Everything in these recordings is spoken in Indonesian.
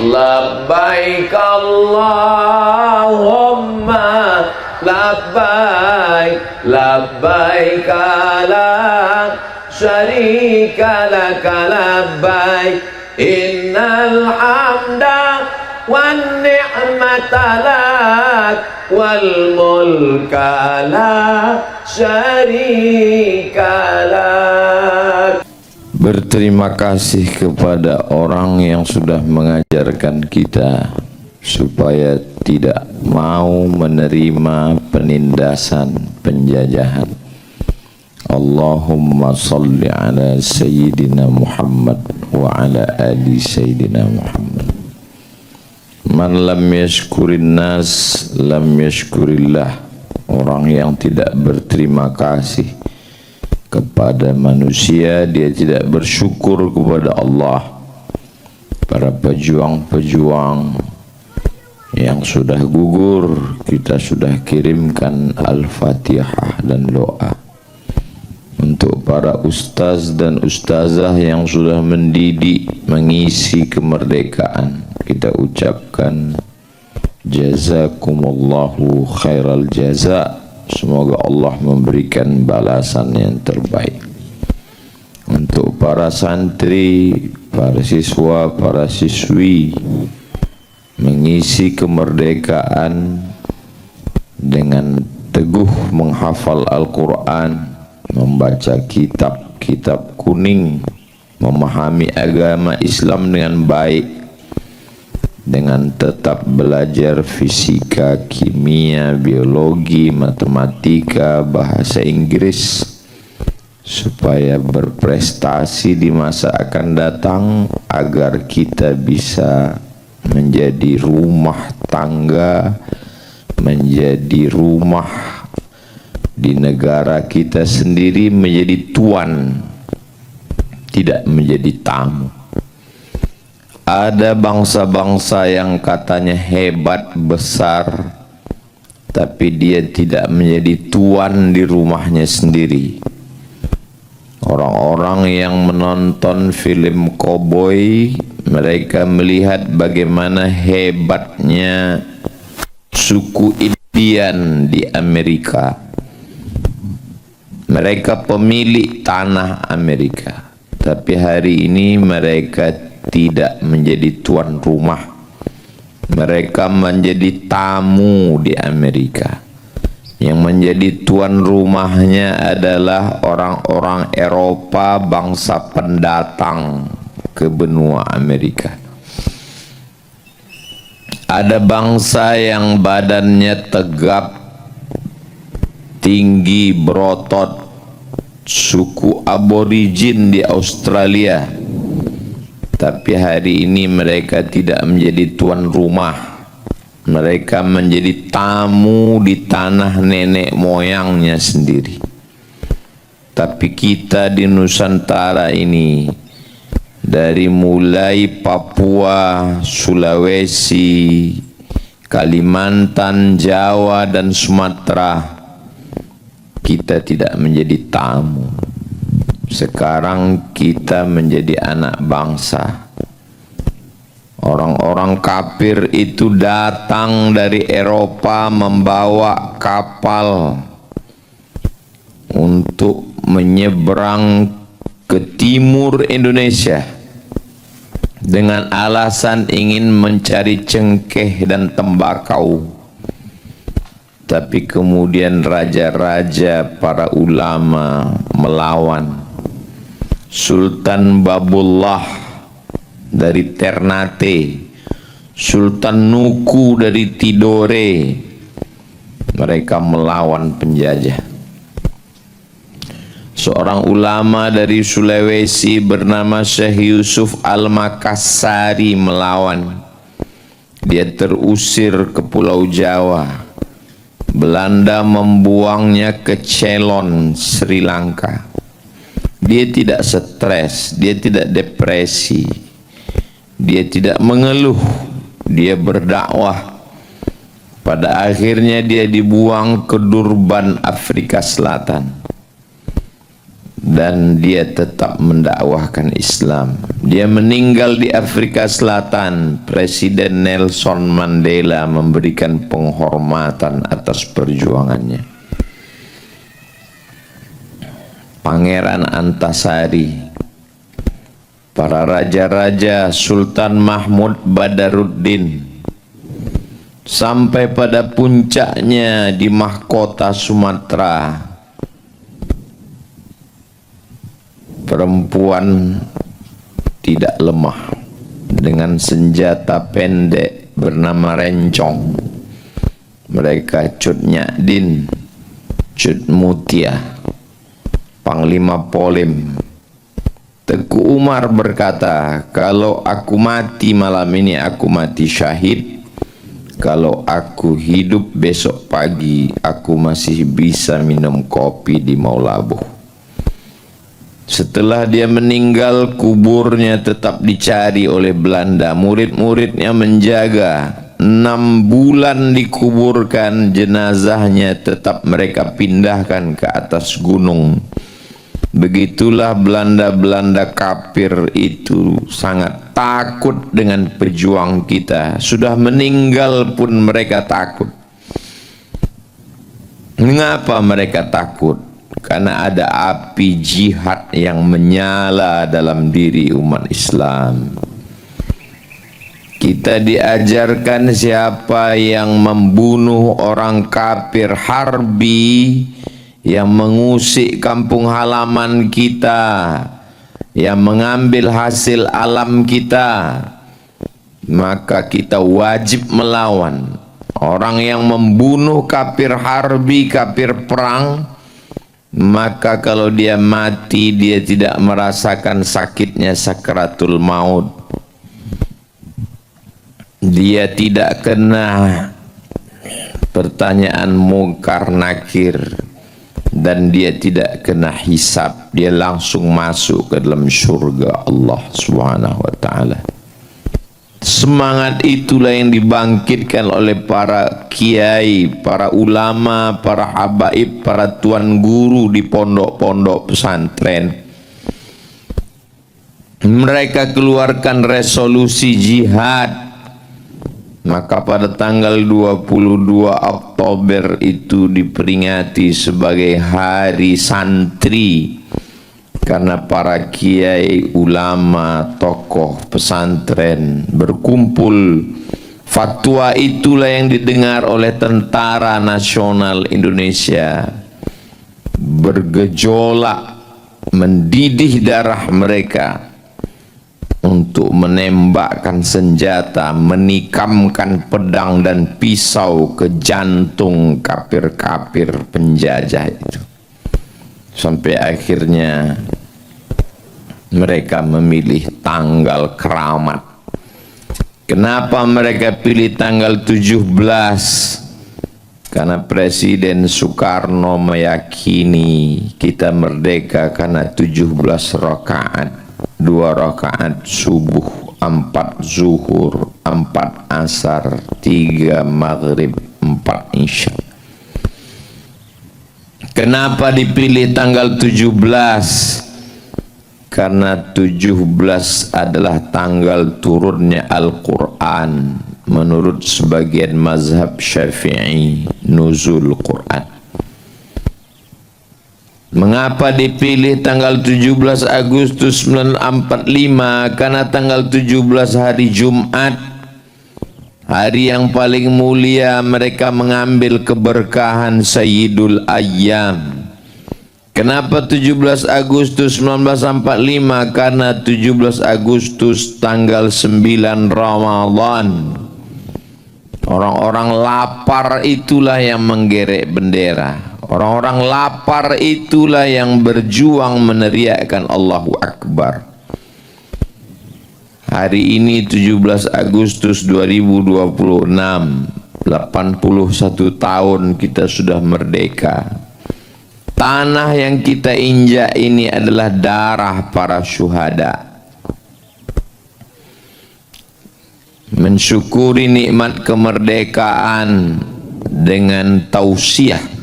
Labbaik Allahumma labbaik, labbaik la syarika laka labbaik, innal hamda wan ni'mata lak wal mulka la syarika lak. Berterima kasih kepada orang yang sudah mengajarkan kita supaya tidak mau menerima penindasan, penjajahan. Allahumma salli ala Sayyidina Muhammad wa ala ali Sayyidina Muhammad. Man lam yashkurin nas lam yashkurillah. Orang yang tidak berterima kasih kepada manusia, dia tidak bersyukur kepada Allah. Para pejuang-pejuang yang sudah gugur, kita sudah kirimkan Al-Fatihah dan doa. Untuk para ustaz dan ustazah yang sudah mendidik, mengisi kemerdekaan, kita ucapkan jazakumullahu khairal jaza. Semoga Allah memberikan balasan yang terbaik. Untuk para santri, para siswa, para siswi, mengisi kemerdekaan dengan teguh menghafal Al-Quran, membaca kitab-kitab kuning, memahami agama Islam dengan baik, dengan tetap belajar fisika, kimia, biologi, matematika, bahasa Inggris, supaya berprestasi di masa akan datang, agar kita bisa menjadi rumah tangga, menjadi rumah di negara kita sendiri, menjadi tuan, tidak menjadi tamu. Ada bangsa-bangsa yang katanya hebat, besar, tapi dia tidak menjadi tuan di rumahnya sendiri. Orang-orang yang menonton film koboi, mereka melihat bagaimana hebatnya suku Indian di Amerika. Mereka pemilik tanah Amerika, tapi hari ini mereka tidak menjadi tuan rumah. Mereka menjadi tamu di Amerika. Yang menjadi tuan rumahnya adalah orang-orang Eropa, bangsa pendatang ke benua Amerika. Ada bangsa yang badannya tegap, tinggi, berotot, suku aborigin di Australia. Tapi hari ini mereka tidak menjadi tuan rumah. Mereka menjadi tamu di tanah nenek moyangnya sendiri. Tapi kita di Nusantara ini, dari mulai Papua, Sulawesi, Kalimantan, Jawa, dan Sumatera, kita tidak menjadi tamu. Sekarang kita menjadi anak bangsa. Orang-orang kafir itu datang dari Eropa membawa kapal untuk menyeberang ke timur Indonesia dengan alasan ingin mencari cengkeh dan tembakau. Tapi kemudian raja-raja, para ulama melawan. Sultan Babullah dari Ternate, Sultan Nuku dari Tidore, mereka melawan penjajah. Seorang ulama dari Sulawesi bernama Syekh Yusuf Al-Makassari melawan. Dia terusir ke Pulau Jawa. Belanda membuangnya ke Ceylon, Sri Lanka. Dia tidak stres, dia tidak depresi, dia tidak mengeluh, dia berdakwah. Pada akhirnya dia dibuang ke Durban, Afrika Selatan. dan dia tetap mendakwahkan Islam. Dia meninggal di Afrika Selatan. Presiden Nelson Mandela memberikan penghormatan atas perjuangannya. Pangeran Antasari, para raja-raja, Sultan Mahmud Badaruddin, sampai pada puncaknya di mahkota Sumatera, perempuan tidak lemah dengan senjata pendek bernama rencong. Mereka Cut Nyadin, Cut Mutia, Panglima Polim. Teku Umar berkata, kalau aku mati malam ini aku mati syahid. Kalau aku hidup besok pagi aku masih bisa minum kopi di Maulabuh. Setelah dia meninggal, kuburnya tetap dicari oleh Belanda. Murid-muridnya menjaga. 6 bulan dikuburkan, jenazahnya tetap mereka pindahkan ke atas gunung. Begitulah Belanda-Belanda kafir itu sangat takut dengan pejuang kita. Sudah meninggal pun mereka takut. Mengapa mereka takut? Karena ada api jihad yang menyala dalam diri umat Islam. Kita diajarkan siapa yang membunuh orang kafir harbi, yang mengusik kampung halaman kita, yang mengambil hasil alam kita, maka kita wajib melawan. Orang yang membunuh kafir harbi, kafir perang, maka kalau dia mati dia tidak merasakan sakitnya sakaratul maut. Dia tidak kena pertanyaan mungkar nakir, dan dia tidak kena hisab. Dia langsung masuk ke dalam surga Allah Subhanahu wa ta'ala. Semangat itulah yang dibangkitkan oleh para kiai, para ulama, para habaib, para tuan guru di pondok-pondok pesantren. Mereka keluarkan resolusi jihad. Maka pada tanggal 22 Oktober itu diperingati sebagai Hari Santri, karena para kiai, ulama, tokoh pesantren berkumpul. Fatwa itulah yang didengar oleh Tentara Nasional Indonesia. Bergejolak, mendidih darah mereka untuk menembakkan senjata, menikamkan pedang dan pisau ke jantung kafir-kafir penjajah itu. Sampai akhirnya mereka memilih tanggal keramat. Kenapa mereka pilih tanggal 17? Karena Presiden Soekarno meyakini kita merdeka karena 17 rakaat. 2 rakaat subuh, 4 zuhur, 4 asar, 3 maghrib, 4 isya. Kenapa dipilih tanggal 17? Karena 17 adalah tanggal turunnya Al-Quran. Menurut sebagian mazhab Syafi'i, nuzul Quran. Mengapa dipilih tanggal 17 Agustus 1945? Karena tanggal 17 hari Jumat, hari yang paling mulia, mereka mengambil keberkahan Sayyidul Ayyam. Kenapa 17 Agustus 1945? Karena 17 Agustus tanggal 9 Ramadan. Orang-orang lapar itulah yang menggerek bendera. Orang-orang lapar itulah yang berjuang meneriakkan Allahu Akbar. Hari ini 17 Agustus 2026, 81 tahun kita sudah merdeka. Tanah yang kita injak ini adalah darah para syuhada. Mensyukuri nikmat kemerdekaan dengan tausiah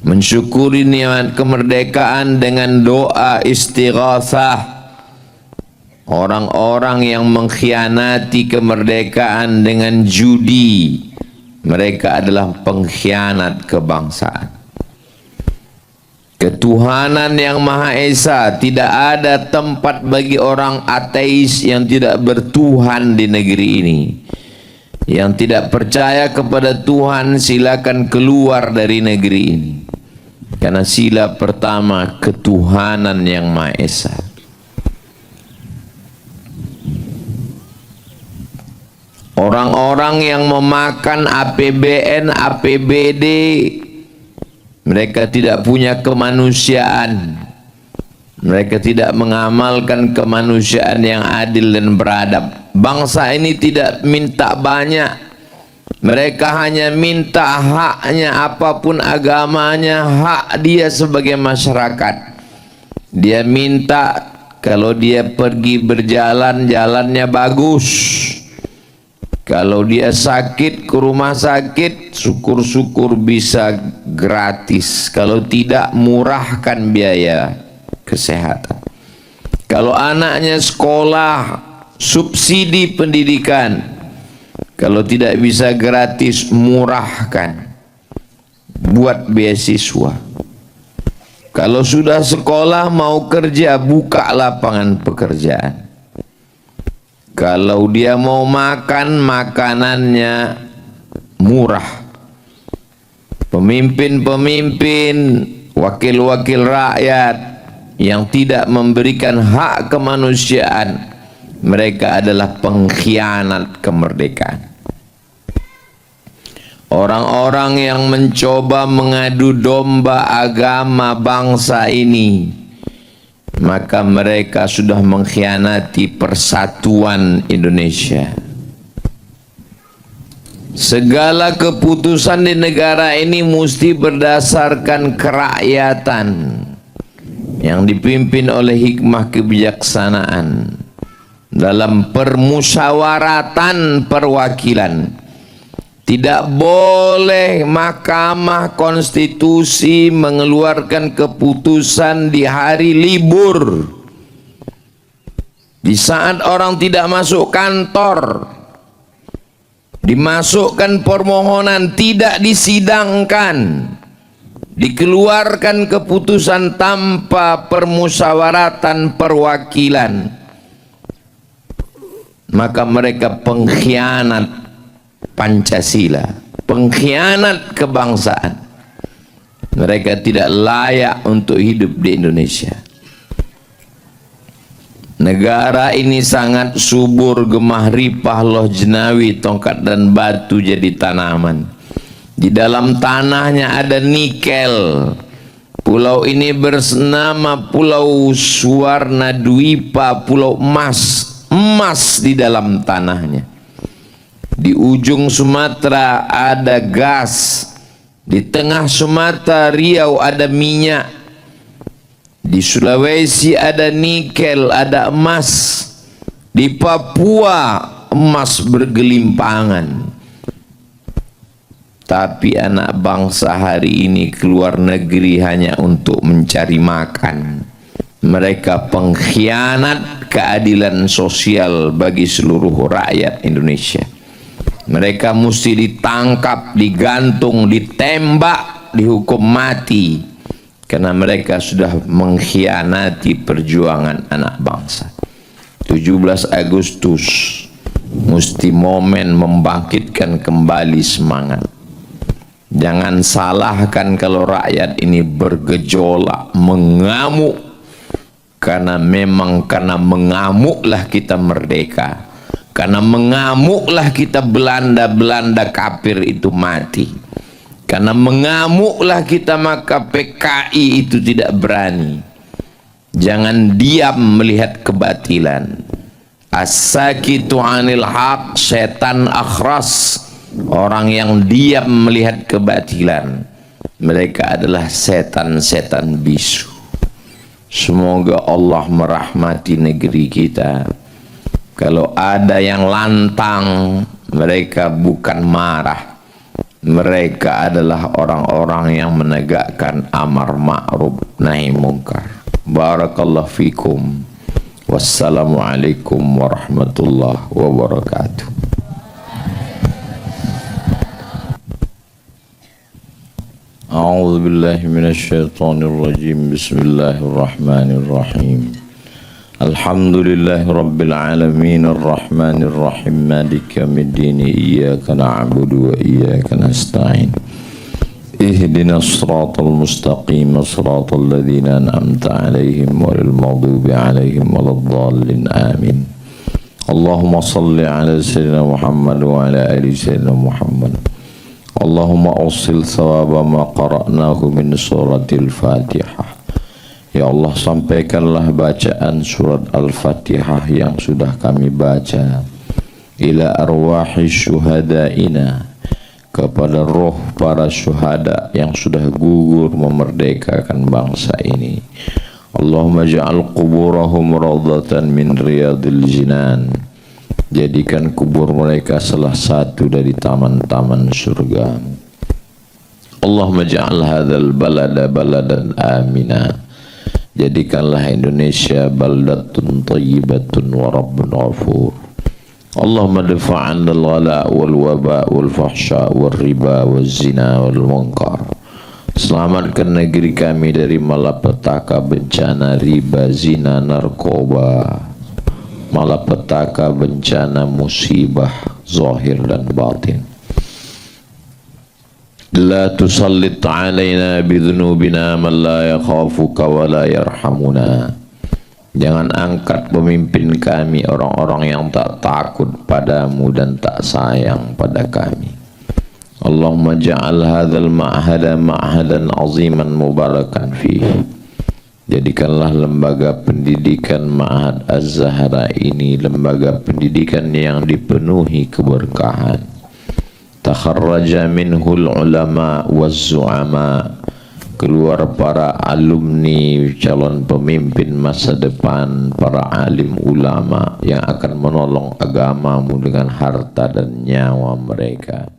mensyukuri nikmat kemerdekaan dengan doa istighatsah. Orang-orang yang mengkhianati kemerdekaan dengan judi, mereka adalah pengkhianat kebangsaan. Ketuhanan yang Maha Esa, tidak ada tempat bagi orang ateis yang tidak bertuhan di negeri ini. Yang tidak percaya kepada Tuhan, silakan keluar dari negeri ini. Karena sila pertama ketuhanan yang Maha Esa. Orang-orang yang memakan APBN, APBD, mereka tidak punya kemanusiaan. Mereka tidak mengamalkan kemanusiaan yang adil dan beradab. Bangsa ini tidak minta banyak. Mereka hanya minta haknya, apapun agamanya, hak dia sebagai masyarakat. Dia minta kalau dia pergi berjalan, jalannya bagus. Kalau dia sakit ke rumah sakit, syukur-syukur bisa gratis. Kalau tidak, murahkan biaya kesehatan. Kalau anaknya sekolah, subsidi pendidikan. Kalau tidak bisa gratis, murahkan. Buat beasiswa. Kalau sudah sekolah mau kerja, buka lapangan pekerjaan. Kalau dia mau makan, makanannya murah. Pemimpin-pemimpin, wakil-wakil rakyat yang tidak memberikan hak kemanusiaan, mereka adalah pengkhianat kemerdekaan. Orang-orang yang mencoba mengadu domba agama bangsa ini, maka mereka sudah mengkhianati persatuan Indonesia. Segala keputusan di negara ini mesti berdasarkan kerakyatan yang dipimpin oleh hikmah kebijaksanaan dalam permusyawaratan perwakilan. Tidak boleh Mahkamah Konstitusi mengeluarkan keputusan di hari libur, di saat orang tidak masuk kantor. Dimasukkan permohonan, tidak disidangkan, dikeluarkan keputusan tanpa permusyawaratan perwakilan, maka mereka pengkhianat Pancasila, pengkhianat kebangsaan. Mereka tidak layak untuk hidup di Indonesia. Negara ini sangat subur, gemah ripah, loh jenawi, tongkat dan batu jadi tanaman. Di dalam tanahnya ada nikel. Pulau ini bernama Pulau Suwarna Dwipa, pulau emas. Emas di dalam tanahnya. Di ujung Sumatera ada gas. Di tengah Sumatera Riau ada minyak. Di Sulawesi ada nikel, ada emas. Di Papua emas bergelimpangan. Tapi anak bangsa hari ini keluar negeri hanya untuk mencari makan. Mereka pengkhianat keadilan sosial bagi seluruh rakyat Indonesia. Mereka mesti ditangkap, digantung, ditembak, dihukum mati, karena mereka sudah mengkhianati perjuangan anak bangsa. 17 Agustus mesti momen membangkitkan kembali semangat. Jangan salahkan kalau rakyat ini bergejolak, mengamuk, karena memang karena mengamuklah kita merdeka. Karena mengamuklah kita Belanda kafir itu mati. Karena mengamuklah kita maka PKI itu tidak berani. Jangan diam melihat kebatilan. As-sakitu anil haq setan akhras. Orang yang diam melihat kebatilan, mereka adalah setan-setan bisu. Semoga Allah merahmati negeri kita. Kalau ada yang lantang, mereka bukan marah. Mereka adalah orang-orang yang menegakkan amar ma'ruf nahi munkar. Barakallahu fikum. Wassalamualaikum warahmatullahi wabarakatuh. A'udzu billahi minasyaitonir rajim. Bismillahirrahmanirrahim. Alhamdulillahi rabbil alamin arrahmanir rahim maliki yaumiddin iyyaka na'budu wa iyyaka nasta'in ihdinas siratal mustaqim siratal ladzina an'amta 'alaihim ghairil maghdubi 'alaihim waladdallin amin. Allahumma shalli 'ala sayyidina Muhammad wa 'ala ali sayyidina Muhammad. Allahumma awsil thawaba ma qara'nahu min suratil Fatihah. Ya Allah, sampaikanlah bacaan surat Al-Fatihah yang sudah kami baca ila arwahi syuhadaina, kepada roh para syuhada yang sudah gugur memerdekakan bangsa ini. Allahumma ja'al kuburahum rawdatan min riyadil jinan, jadikan kubur mereka salah satu dari taman-taman surga. Allahumma ja'al hadzal balada baladan amina, jadikanlah Indonesia baldatun thayyibatun wa rabbun ghafur. Allahumma dafa'an al-ghala wal waba wal fahsya wal riba wal zina wal munkar. Selamatkan negeri kami dari malapetaka bencana riba, zina, narkoba, malapetaka bencana musibah zahir dan batin. La tusallit alaina bidhunubina man la yakhafuka wa la yarhamuna. Jangan angkat pemimpin kami orang-orang yang tak takut padamu dan tak sayang pada kami. Allahumma ja'al hadzal ma'hada ma'hadan aziman mubarakan fihi, jadikanlah lembaga pendidikan Ma'had Az-Zahra ini lembaga pendidikan yang dipenuhi keberkahan. Takharraja minhul ulama waz-zu'ama, keluar para alumni calon pemimpin masa depan, para alim ulama yang akan menolong agamamu dengan harta dan nyawa mereka.